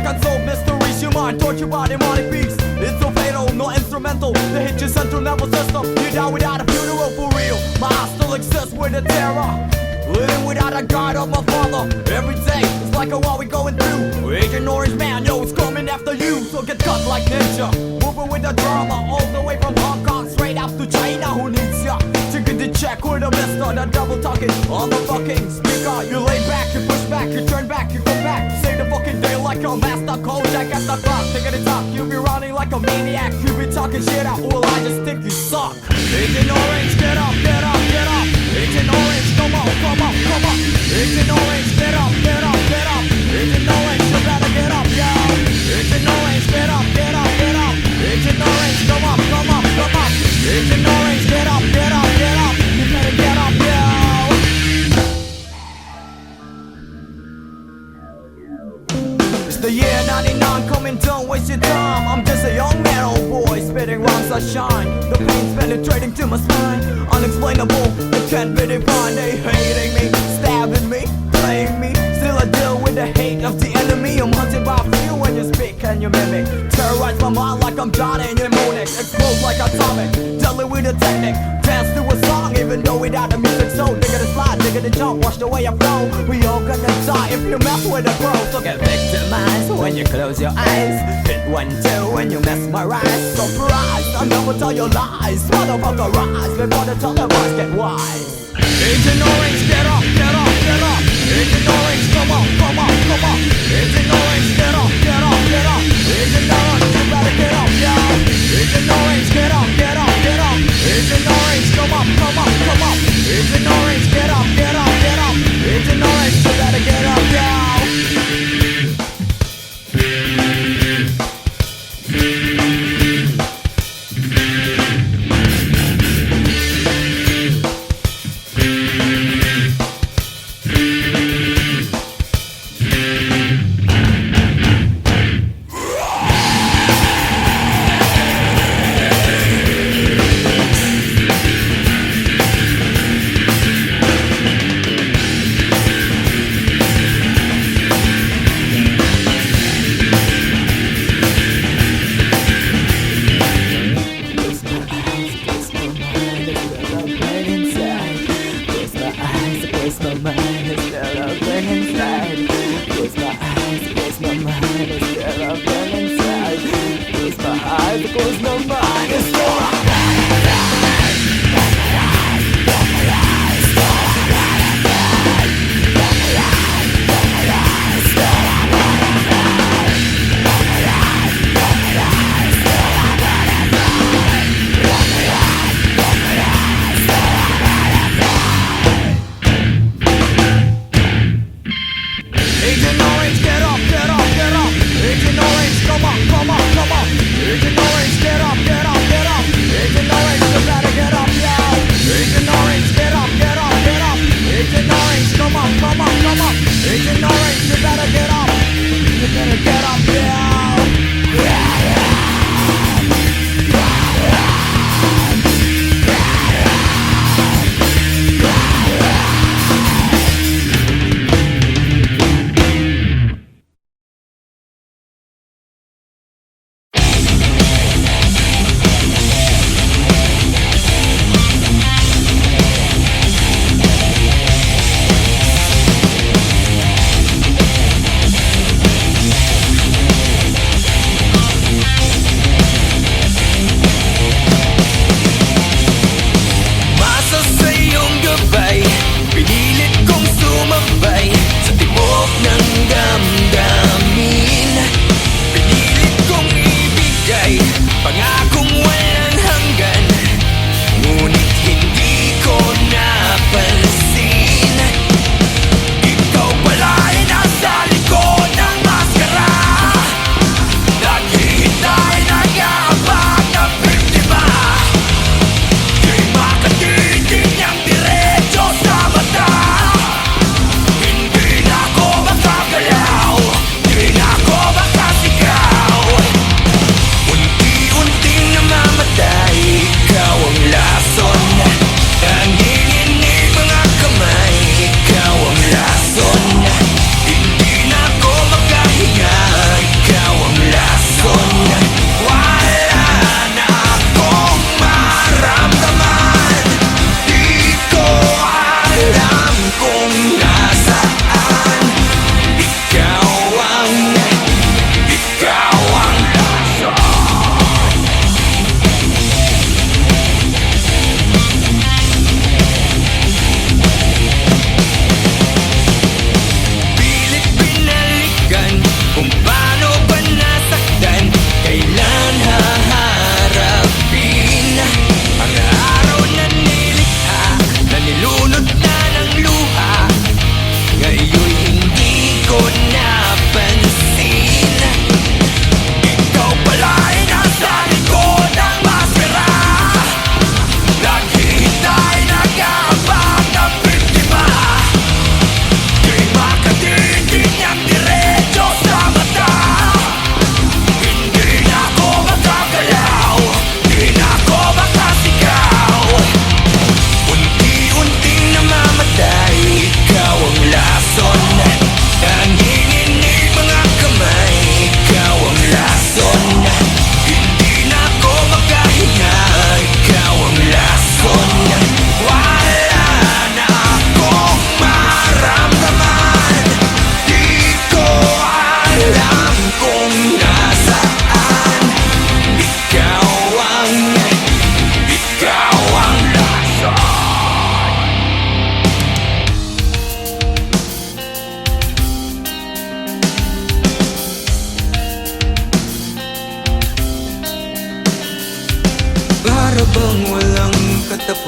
like unsolved mysteries. Your mind tortured by demonic beats. It's so fatal, no instrumental. They hit your central nervous system. You die without a funeral for real. My heart still exists with the terror. Living without a guide of my father. Every day, it's like a war we going through. Agent Orange Man, yo, it's coming after you. So get cut like ninja. Moving with the drama, all the way from Hong Kong straight up to China. Who needs ya? Taking the check with a mister, the double talking on the fucking speaker. You lay back, you push back, you turn back, you come back. Save the fucking day like a master Kojak at the clock. Taking the top, you be running like a maniac. You be talking shit out, well I just think you suck. Agent Orange, get up, get up, get up. Agent Orange, come on, come on, come on. Agent Orange, get up, get up, get up. Agent Orange, you better get up, yo. Agent Orange, get up, get up, get up. Agent Orange, come up, come up, come up. Agent Orange, get up, get up, get up. You better get up, yo. It's the year 99 coming, don't waste your time. I'm just a young man, old boy, spitting rhymes I shine. The pain's penetrating to my spine. Unexplainable, it can't be defined. They hating me, stabbing me, playing me. Still I deal with the hate of the enemy. I'm hunted by few when you speak and you mimic. Terrorize my mind like I'm Johnny mnemonic. Explode like atomic, deadly with a technique. Dance to a song even though without the music. So digga the slide, digga the jump, watch the way I flow. We all gonna die if you mess with the pro. So get victimized when you close your eyes. Hit 1-2 when you mesmerize. Surprise, I never tell you lies. Motherfucker rise before the televised get wise. Agent Orange, get up, get up, get up. Agent Orange, come on, come on, come on. Agent Orange, get up, get up, get up. Agent Orange, you better get up, yo. Agent Orange, get up, get up, get up. Agent Orange, come up, come up, come up. Agent Orange, get up, get up, get up. Agent Orange, you better get up, yo. Close my mind, it's still a Agent Orange, get up, get up, get up. Agent Orange, come on, come on, come on. Agent Orange, get up, get up, get up.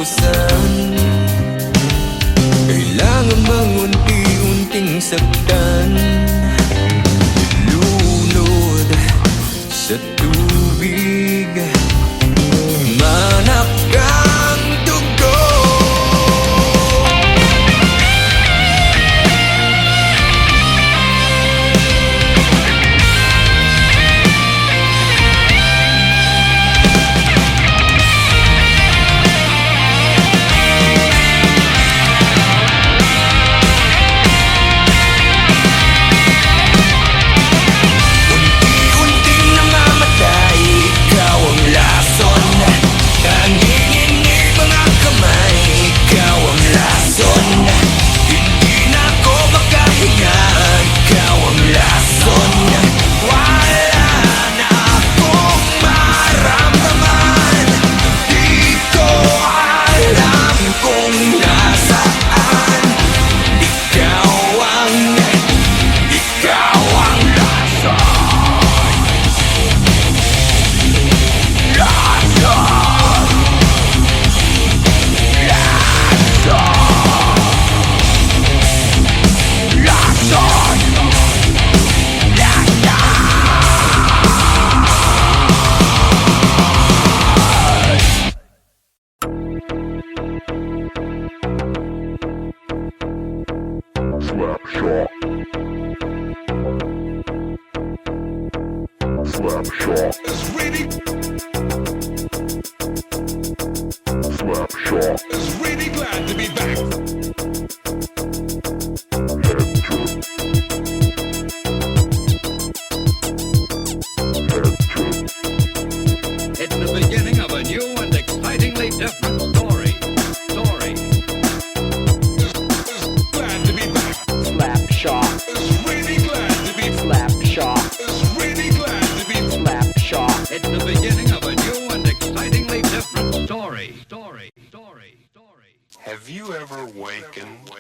katapusan. Kailangan bang unti-unting saktan, lunod sa tubig, manak kang dugo. Slapshot is really. Slapshot is really glad to be back. It's the beginning of a new and excitingly different story. Glad to be back. Slapshot Is really glad to be. Slapshot Is really glad to be. Slapshot It's the beginning of a new and excitingly different story. Have you ever wakened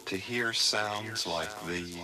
to hear sounds like these?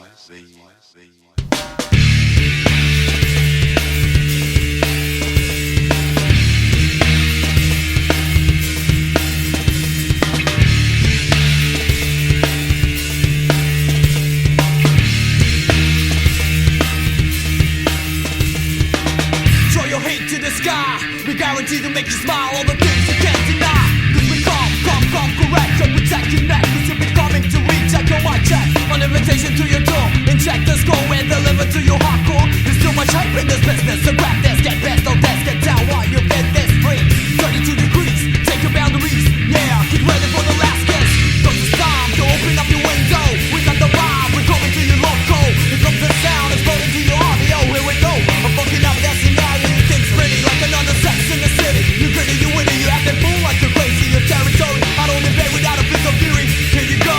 Throw your hate to the sky. We guarantee to make you smile. All the things you can't deny. Cause we come correct. So protect your neck. Cause you'll be coming to recheck your mic check. On invitation to your door. Inject the score and deliver to your hardcore. There's too much hype in this business. So grab this, get best, don't test, get down while you get this free. 32 degrees, take your boundaries. Yeah, get ready for the last kiss. Cause it's time to open up your window. We got the vibe, we're coming to your loco. Here comes the sound, exploding to your audio. Here we go, I'm fucking up that scenario. You think pretty like another sex in the city. You gritty, you witty, you acting fool like you're crazy. Your territory, I don't invade without a bit of fury. Here you go.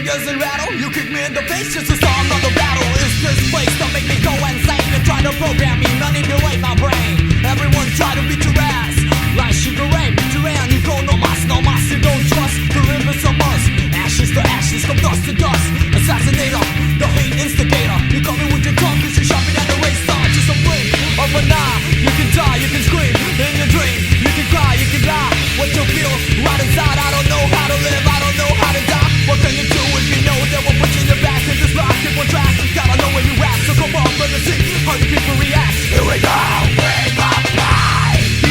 Doesn't rattle, you kick me in the face just to start another battle. Is this place to make me go insane and try to program me, manipulate my brain? Everyone try to beat your ass like Sugar Ray, Duran, you go no mas, you don't trust the rivers of us. Ashes to ashes, from dust to dust. Assassinator, the hate instigator. You coming with your tongue cause you're sharper than the race star. Just a blink of an eye. You can die, you can scream in your dream. You can cry, you can lie. What you feel right inside, I don't know how to live, I don't know how to die. What can you do if you know that we're pushing your back in this lock? Keep on track, gotta know where you at. So come on, let me see how you people react. Here we go, bring my life.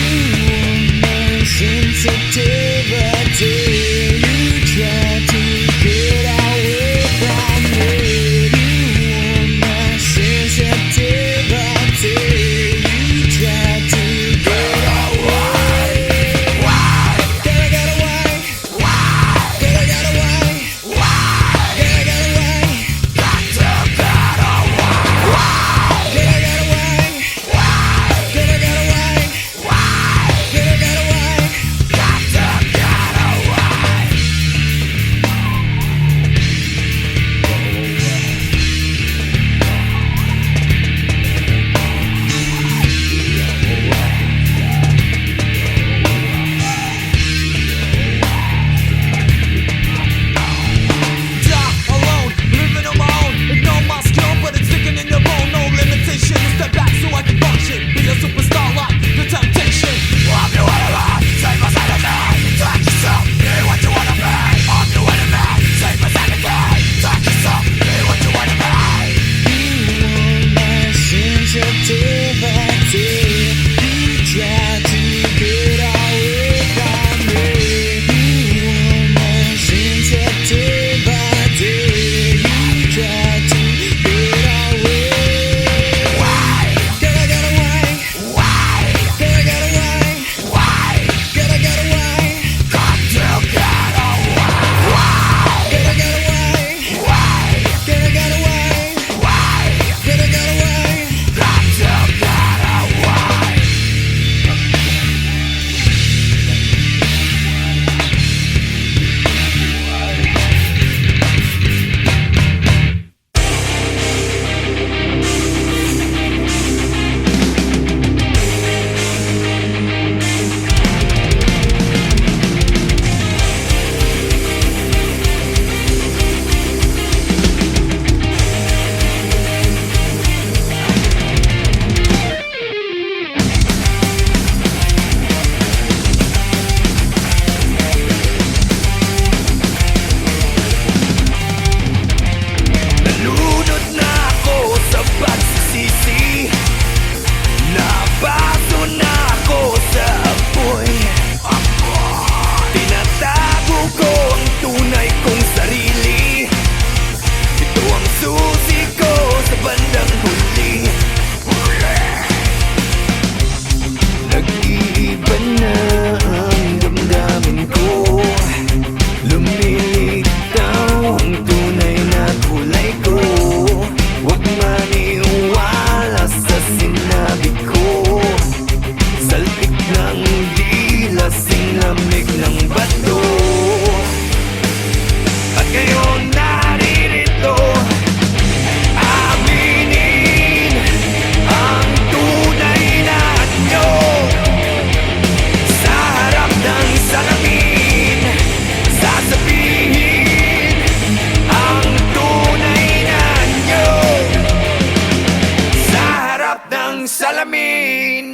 salamin.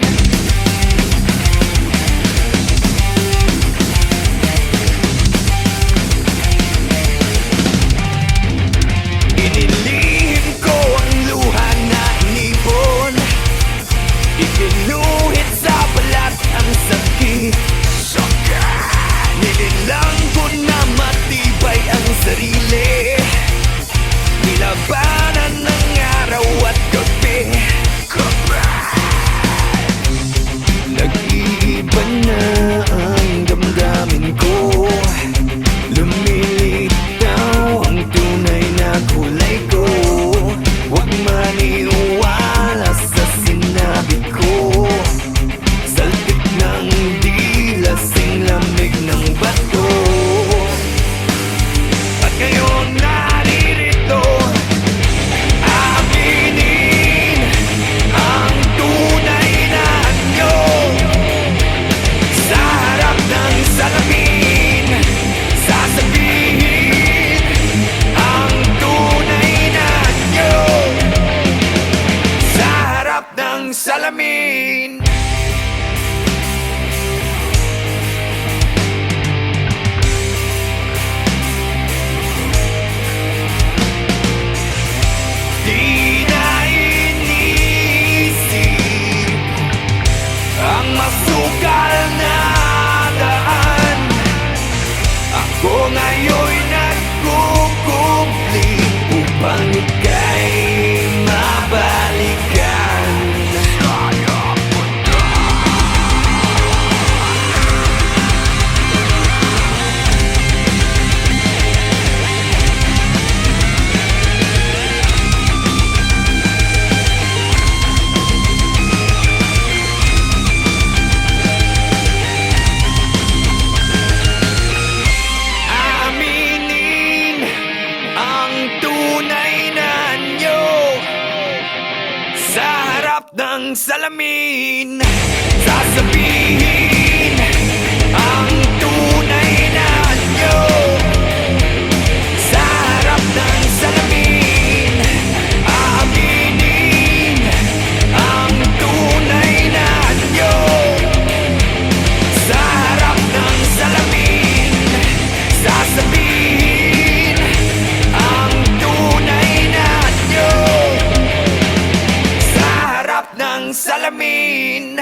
Inilihim ko ang luha na inipon, ikinuhit sa balat ang sakit. Nililang ko na matibay ang sarili, nilabanan ng araw at gabi. Nag-iiba na ang damdamin ko, lumilitaw ang tunay na kulay ko. Huwag maniwala sa sinabi ko, saltik ng dila, sing lamig ng bato. At ngayon naririto, aaminin ang tunay na anyo. Sa harap ng salamin, sasabihin ang tunay na anyo. Sa harap ng salamin. Di na inisip ang masukal na daan. Ako ngayon'y nagkukubli upang ika'y mabalikan. Aminin ang tunay na anyo. Sa harap ng salamin, sasabihin ang tunay na anyo. Sa harap ng salamin, aaminin ang tunay na anyo. Sa harap ng salamin, sasabihin ang tunay na anyo. Sa harap ng salamin.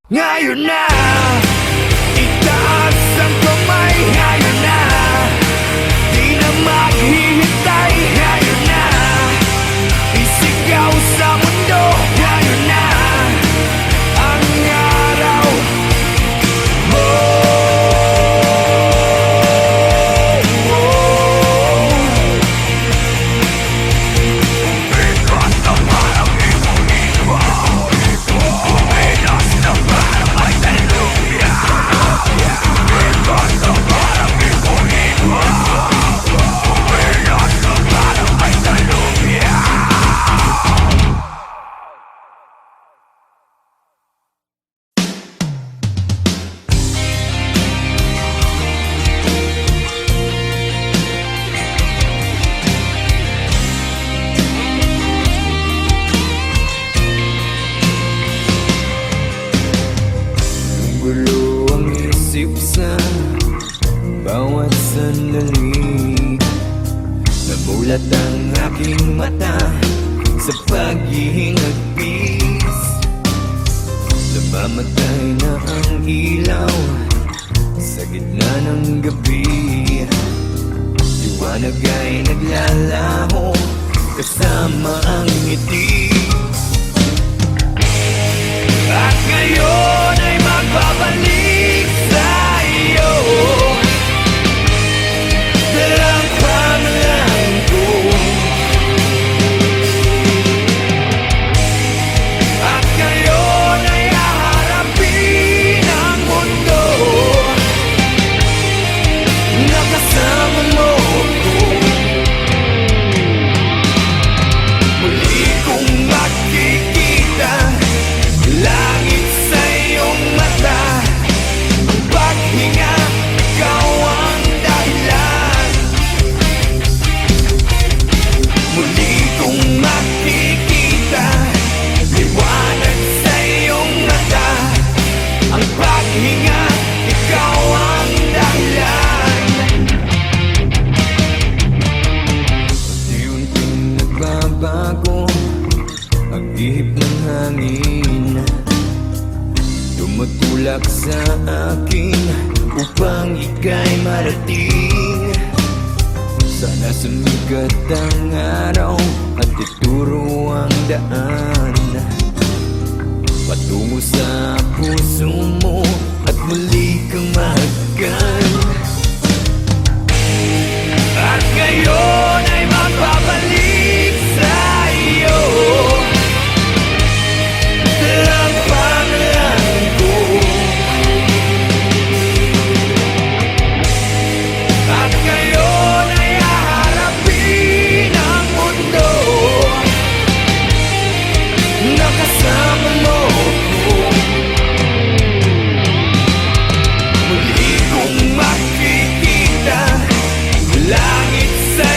Ngayon na, itaas ang kamay. Ngayon na, di na maghihintay. Ngayon na, isigaw sa mundo. Ngayon na, ang araw. Gulo ang isip sa bawat sandali. Namulat ang aking mata sa paghihingagpis. Namamatay na ang ilaw sa gitna ng gabi. Liwanag ay naglalaho kasama ang ngiti. At ngayon ay magbabalik sa iyo. Dalang pangalan ko. At ngayon ay haharapin ang mundo. Nakasama mo ko. Muli kong makikita langit sa iyong mata. Ang paghinga, ikaw ang dahilan. Muli kong makikita liwanag sa iyong mata. Ang paghinga, ikaw ang dahilan. Unti-unting nagbabago ang ihip ng hangin. Tumutulak sa akin upang ika'y marating. Sana sumikat ang araw at ituro ang daan patungo sa puso mo at muli kang mahagkan. At ngayon ay magbabalik sa iyo. Dalang pangalan ko. At ngayon ay haharapin ang mundo. Nakasama mo ko. Muli kong makikita langit sa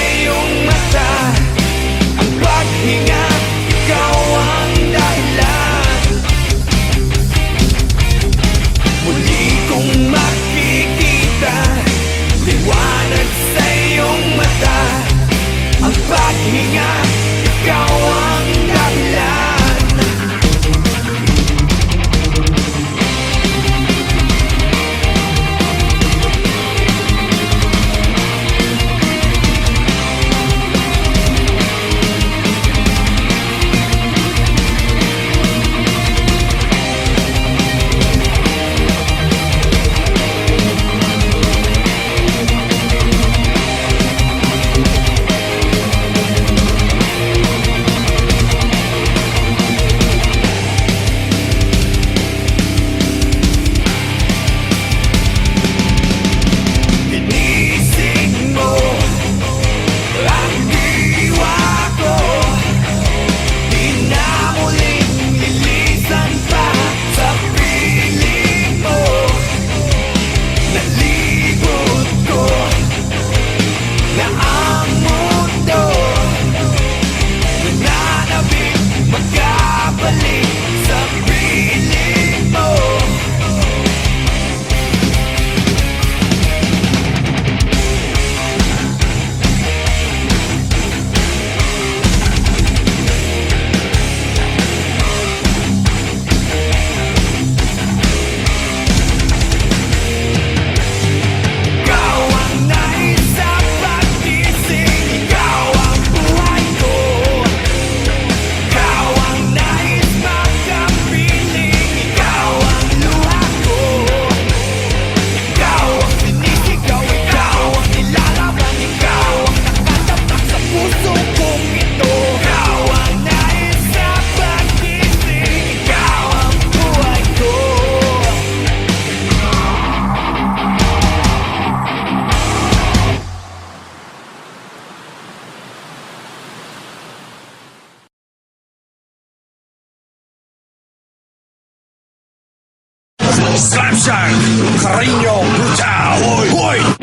Slapshot, Carino Brutal. Hoy, hoy.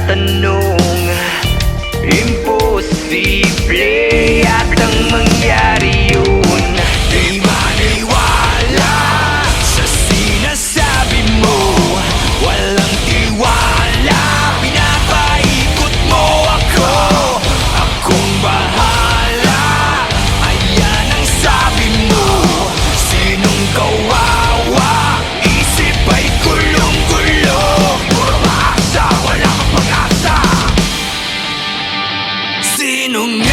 tanong, imposible yatang mangyari yun. Di maniwala sa sinasabi mo, walang tiwala, pinapaikot mo ako. Akong bahala, ayan ang sabi mo. Sinong kawawa, isip ay gulong-gulo. Puro maasa, wala kang pag-asa. Sinungaling,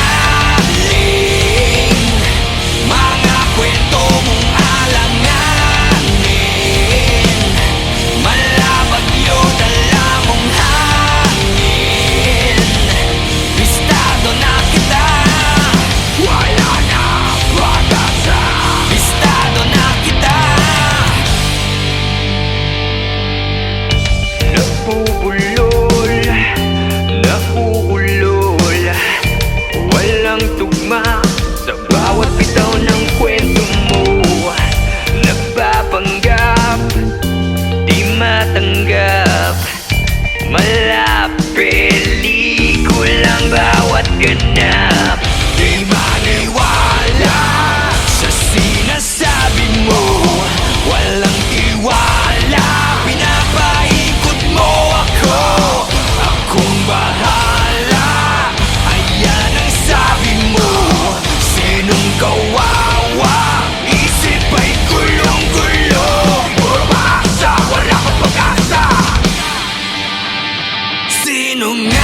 mga kwento mong alanganin, malabagyo dala mong hangin. Bistado na kita, wala na pag-asa. Bistado na kita. Napupulol, nauulol, walang tugma sa bawat bitaw ng kwento mo. Nagpapanggap, di matanggap, malapelikulang bawat ganap. Di maniwala sa sinasabi mo, walang tiwala, pinapaikot mo ako. Akong bahala, ayan ang sabi mo. Sinong kawawa, isip ay gulong-gulo. Puro maasa, wala kang pag-asa. Sinungaling,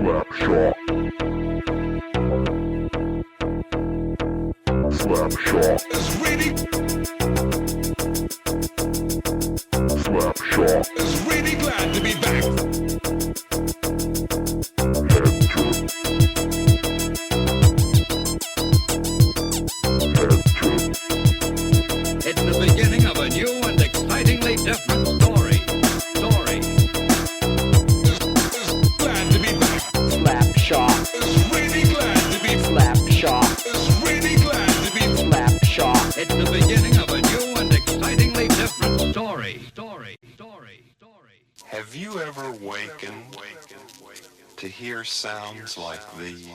Slapshot. Slapshot. It's really, Slapshot. it's really glad to be back. It's the beginning of a new and excitingly different story. Glad to be back. Slapshot. It's really glad to be. Slapshot. It's really glad to be. Slapshot. It's the beginning of a new and excitingly different story. Have you ever wakened to hear sounds like these?